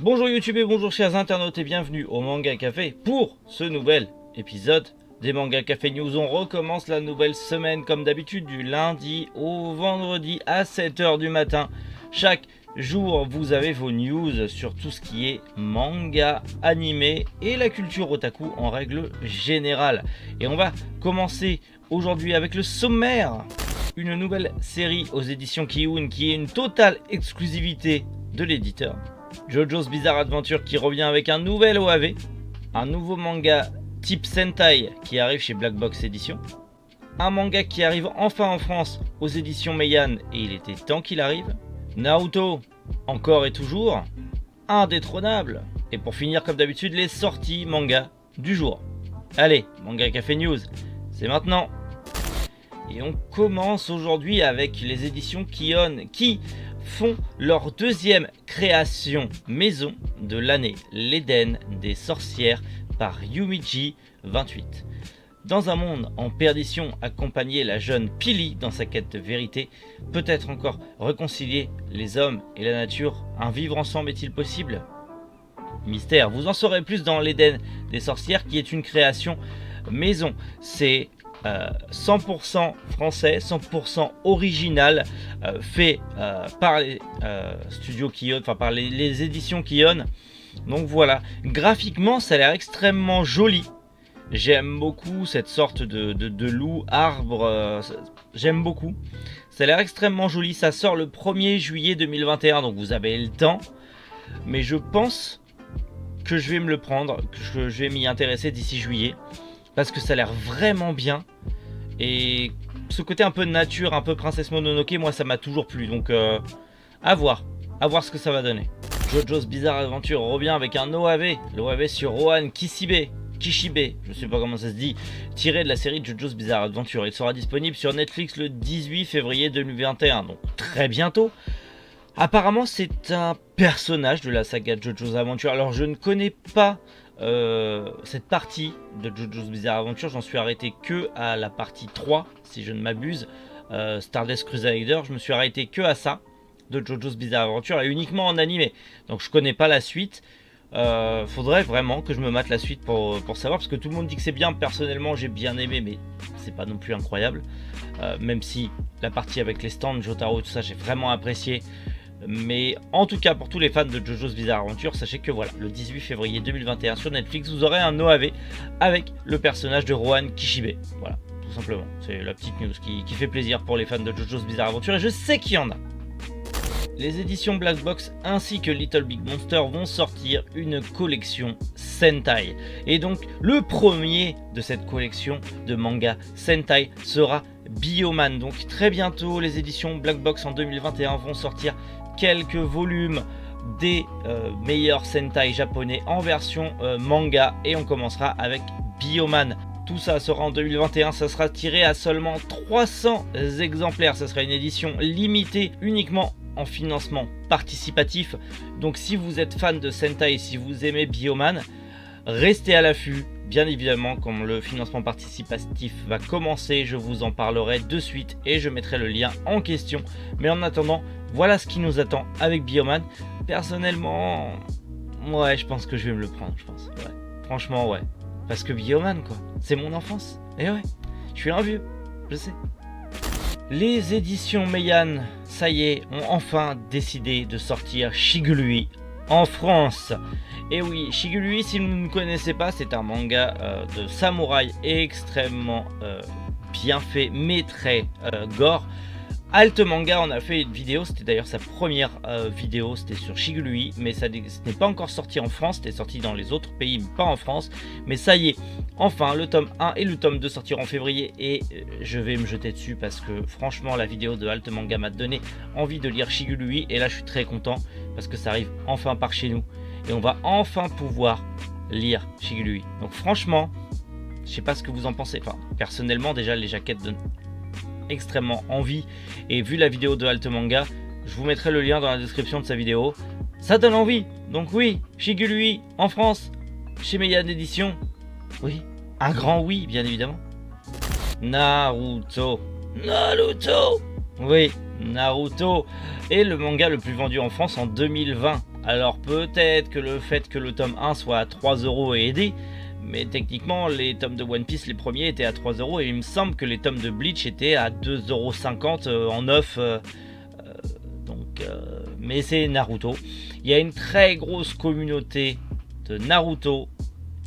Bonjour YouTube et bonjour chers internautes et bienvenue au Manga Café pour ce nouvel épisode des Manga Café News. On recommence la nouvelle semaine comme d'habitude du lundi au vendredi à 7h du matin. Chaque jour vous avez vos news sur tout ce qui est manga, animé et la culture otaku en règle générale. Et on va commencer aujourd'hui avec le sommaire. Une nouvelle série aux éditions Kiyun qui est une totale exclusivité de l'éditeur. JoJo's Bizarre Adventure qui revient avec un nouvel OAV, un nouveau manga type Sentai qui arrive chez Black Box Edition, un manga qui arrive enfin en France aux éditions Meian et il était temps qu'il arrive, Naruto encore et toujours, indétrônable, et pour finir comme d'habitude les sorties manga du jour. Allez, Manga Café News, c'est maintenant. Et on commence aujourd'hui avec les éditions Kiyun qui font leur deuxième création maison de l'année, l'Éden des sorcières par Yumiji 28. Dans un monde en perdition, accompagner la jeune Pili dans sa quête de vérité, peut-être encore réconcilier les hommes et la nature, un vivre ensemble est-il possible? Mystère, vous en saurez plus dans l'Éden des sorcières qui est une création maison. C'est 100% français, 100% original, fait par les studios Kiyun, enfin par les éditions Kiyun. Donc voilà, graphiquement ça a l'air extrêmement joli. J'aime beaucoup cette sorte de loup, arbre, j'aime beaucoup. Ça a l'air extrêmement joli, ça sort le 1er juillet 2021, donc vous avez le temps. Mais je pense que je vais me le prendre, que je vais m'y intéresser d'ici juillet. Parce que ça a l'air vraiment bien. Et ce côté un peu nature, un peu Princesse Mononoke, moi ça m'a toujours plu. Donc à voir ce que ça va donner. JoJo's Bizarre Adventure revient avec un OAV. L'OAV sur Rohan Kishibe, je sais pas comment ça se dit, tiré de la série JoJo's Bizarre Adventure. Il sera disponible sur Netflix le 18 février 2021, donc très bientôt. Apparemment c'est un personnage de la saga JoJo's Adventure. Alors je ne connais pas cette partie de JoJo's Bizarre Adventure, j'en suis arrêté que à la partie 3 si je ne m'abuse, Stardust Crusader, je me suis arrêté que à ça de JoJo's Bizarre Adventure et uniquement en animé, donc je connais pas la suite. Faudrait vraiment que je me mate la suite pour savoir, parce que tout le monde dit que c'est bien. Personnellement j'ai bien aimé, mais c'est pas non plus incroyable, même si la partie avec les stands Jotaro et tout ça j'ai vraiment apprécié. Mais en tout cas pour tous les fans de JoJo's Bizarre Adventure, sachez que voilà, le 18 février 2021 sur Netflix vous aurez un OAV avec le personnage de Rohan Kishibe. Voilà, tout simplement, c'est la petite news qui fait plaisir pour les fans de JoJo's Bizarre Adventure et je sais qu'il y en a. Les éditions Black Box ainsi que Little Big Monster vont sortir une collection Sentai. Et donc le premier de cette collection de manga Sentai sera Bioman. Donc très bientôt les éditions Black Box en 2021 vont sortir quelques volumes des meilleurs Sentai japonais en version manga. Et on commencera avec Bioman. Tout ça sera en 2021, ça sera tiré à seulement 300 exemplaires. Ça sera une édition limitée uniquement en financement participatif. Donc si vous êtes fan de Sentai et si vous aimez Bioman, restez à l'affût. Bien évidemment, quand le financement participatif va commencer, je vous en parlerai de suite et je mettrai le lien en question. Mais en attendant, voilà ce qui nous attend avec Bioman. Personnellement, ouais, je pense que je vais me le prendre, je pense. Ouais. Franchement, ouais. Parce que Bioman, quoi, c'est mon enfance. Et ouais, je suis un vieux, je sais. Les éditions Meian, ça y est, ont enfin décidé de sortir Shigurui en France. Et oui, Shigurui, si vous ne connaissez pas, c'est un manga de samouraï extrêmement bien fait, mais très gore. Alt Manga en a fait une vidéo, c'était d'ailleurs sa première vidéo, c'était sur Shigurui, mais ce n'est pas encore sorti en France, c'était sorti dans les autres pays, mais pas en France. Mais ça y est, enfin, le tome 1 et le tome 2 sortiront en février et je vais me jeter dessus parce que franchement, la vidéo de Alt Manga m'a donné envie de lire Shigurui et là, je suis très content parce que ça arrive enfin par chez nous et on va enfin pouvoir lire Shigurui. Donc franchement, je sais pas ce que vous en pensez. Enfin, personnellement, déjà, les jaquettes donnent extrêmement envie et vu la vidéo de Alt Manga, je vous mettrai le lien dans la description de sa vidéo. Ça donne envie, donc oui, Shigurui en France, chez Meian Édition, oui, un grand oui bien évidemment. Naruto, oui, Naruto est le manga le plus vendu en France en 2020 Alors peut-être que le fait que le tome 1 soit à 3 € ait aidé, mais techniquement les tomes de One Piece les premiers étaient à 3 € et il me semble que les tomes de Bleach étaient à 2,50 € en neuf. Mais c'est Naruto. Il y a une très grosse communauté de Naruto.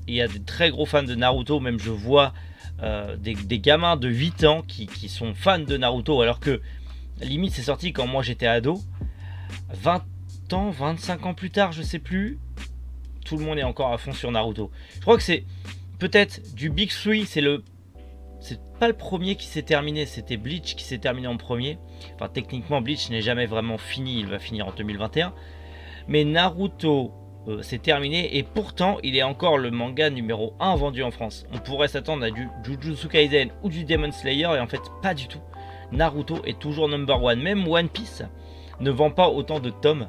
Il y a des très gros fans de Naruto. Même je vois des gamins de 8 ans qui sont fans de Naruto. Alors que limite c'est sorti quand moi j'étais ado. 20 ans, 25 ans plus tard, je sais plus. Tout le monde est encore à fond sur Naruto. Je crois que c'est peut-être du Big Three. C'est pas le premier qui s'est terminé, c'était Bleach qui s'est terminé en premier. Enfin, techniquement, Bleach n'est jamais vraiment fini, il va finir en 2021. Mais Naruto s'est terminé et pourtant, il est encore le manga numéro 1 vendu en France. On pourrait s'attendre à du Jujutsu Kaisen ou du Demon Slayer et en fait, pas du tout. Naruto est toujours number one. Même One Piece ne vend pas autant de tomes,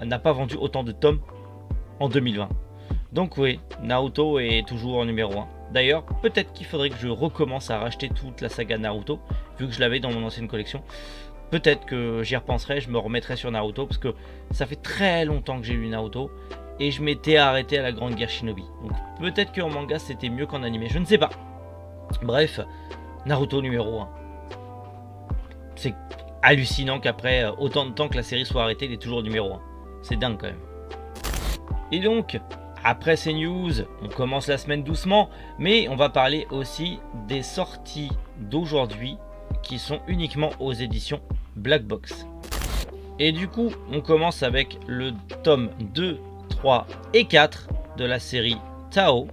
n'a pas vendu autant de tomes en 2020. Donc oui, Naruto est toujours en numéro 1. D'ailleurs, peut-être qu'il faudrait que je recommence à racheter toute la saga Naruto, vu que je l'avais dans mon ancienne collection. Peut-être que j'y repenserai, je me remettrai sur Naruto, parce que ça fait très longtemps que j'ai lu Naruto, et je m'étais arrêté à la Grande Guerre Shinobi. Donc peut-être qu'en manga c'était mieux qu'en animé, je ne sais pas. Bref, Naruto numéro 1. C'est hallucinant qu'après autant de temps que la série soit arrêtée, il est toujours numéro 1. C'est dingue quand même. Et donc, après ces news, on commence la semaine doucement, mais on va parler aussi des sorties d'aujourd'hui qui sont uniquement aux éditions Black Box. Et du coup, on commence avec le tome 2, 3 et 4 de la série Tao,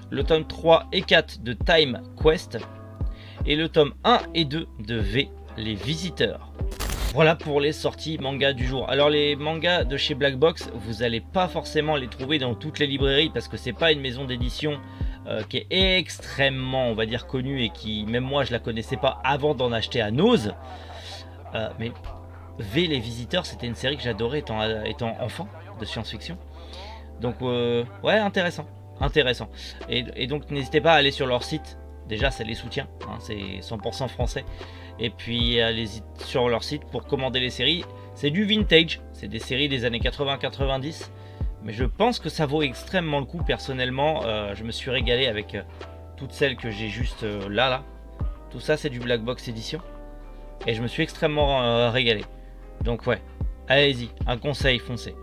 le tome 3 et 4 de Time Quest, et le tome 1 et 2 de V, les Visiteurs. Voilà pour les sorties manga du jour. Alors les mangas de chez Black Box, vous n'allez pas forcément les trouver dans toutes les librairies parce que c'est pas une maison d'édition qui est extrêmement, on va dire, connue et qui, même moi, je la connaissais pas avant d'en acheter à Nose. Mais V, les Visiteurs, c'était une série que j'adorais étant enfant de science-fiction. Donc ouais, intéressant. Et donc n'hésitez pas à aller sur leur site. Déjà, ça les soutient, hein, c'est 100% français. Et puis allez-y sur leur site pour commander les séries. C'est du vintage, c'est des séries des années 80-90. Mais je pense que ça vaut extrêmement le coup. Personnellement, je me suis régalé avec toutes celles que j'ai juste là. Tout ça, c'est du Black Box édition. Et je me suis extrêmement régalé. Donc ouais, allez-y, un conseil, foncez.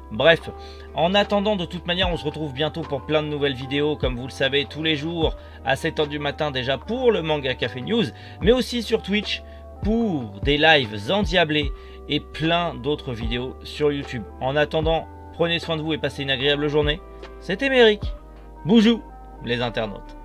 Bref, en attendant, de toute manière, on se retrouve bientôt pour plein de nouvelles vidéos, comme vous le savez, tous les jours, à 7h du matin déjà pour le Manga Café News, mais aussi sur Twitch pour des lives endiablés et plein d'autres vidéos sur YouTube. En attendant, prenez soin de vous et passez une agréable journée. C'était Méric. Boujou, les internautes.